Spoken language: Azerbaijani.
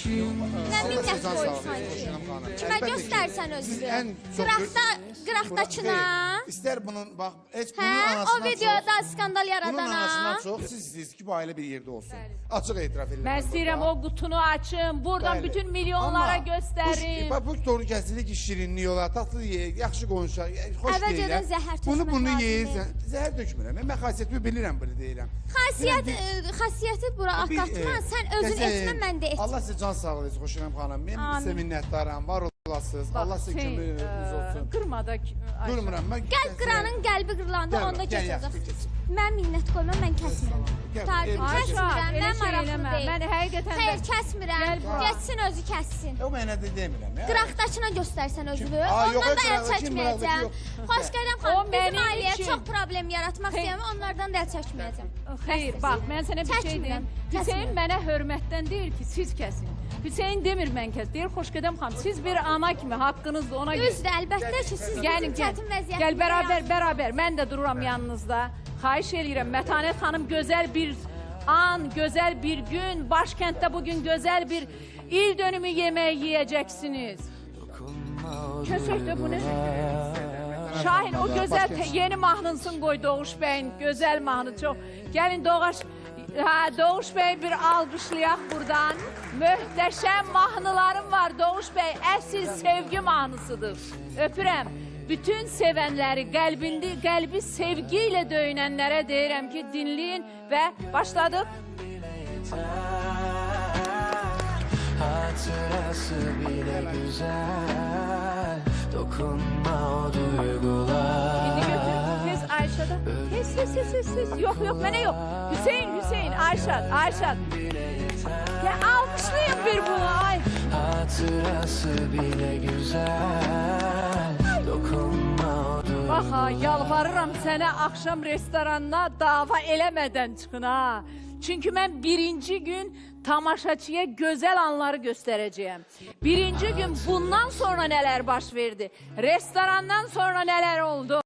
Nə minnət qoysan? Kimə göstərsən özünü? Qıraqdakına? İstər bunun, bax, heç Hə, bunun o anasından çox. videoda skandal Bunun yaradana. anasından çox siz istəyirsiniz ki, bu ailə bir yerdə olsun. Açıq etiraf edirəm. Mən istəyirəm o qutunu açım, buradan bütün milyonlara göstərim. Bu doğru kəsilir ki, şirinlik olar, tatlı yeyək, yaxşı konuşaq, xoş Əvvəlcədən deyirəm. zəhər tökmək Bunu lazımdır. yeyirsən, zəhər tökmürəm. Mən xasiyyətimi bilirəm, bunu deyirəm. Xasiyyəti bura qatma, sən özün etmə, mən də etmə. Allah sizə can sağlığı versin, Xoşanam xanım. Mən sizə minnətdaram, var olasınız. Allah sizə kömürünüz olsun. Qırmada Durmuram, mən... Qıranın qəlbi qırılanda onda keçəcək. Mən minnət qoymam, mən kəsmirəm. Kəsmirəm, mən maraqlı deyil. Mən həqiqətən... Xeyr, kəsmirəm. Geçsin, özü kəssin. O mənə də demirəm. Qıraqdakına göstərsən özünü, ondan da əl çəkməyəcəm. Xoş gələm xanım, bizim ailəyə çox problem yaratmaq istəyəm, onlardan da əl çəkməyəcəm. Xeyr, bax, mən sənə bir şey deyim. Hüseyin mənə hörmətdən deyir ki, siz kəsin. Hüseyin demir mən kəs, deyir Xoşgədəm xanım, siz bir ana kimi haqqınızdır ona görə. Düzdür, əlbəttə ki, siz bizim çətin vəziyyətində. Gəl, bərabər, mən də dururam yanınızda. Xahiş eləyirəm, Mətanət xanım gözəl bir an, gözəl bir gün, başkənddə bugün gözəl bir il dönümü yeməyi yiyəcəksiniz. Kösək də bu nə? Şahin, o gözəl yeni mahnısını qoy Doğuş bəyin, gözəl mahnı çox. Gəlin Doğuş bəyi bir alqışlayaq buradan. Möhtəşəm mahnılarım var Doğuş bəy, əsl sevgi mahnısıdır. Öpürəm. Bütün sevənləri, qəlbi sevgi ilə döyünənlərə deyirəm ki, dinləyin və başladıq. Hatırası bile güzel, dokunma o duygular. İndi götür, tez Ayşədə. Tez. Yok, mənə yox. Hüseyin, Ayşət. Ya almışlayın bir bunu, ay. Hatırası bile güzel, dokunma o duygular. Bax ha, yalvarıram sənə axşam restoranına dava eləmədən çıxın ha. Çünki mən birinci gün tamaşaçıya gözəl anları göstərəcəyəm. Birinci gün bundan sonra nələr baş verdi, restorandan sonra nələr oldu.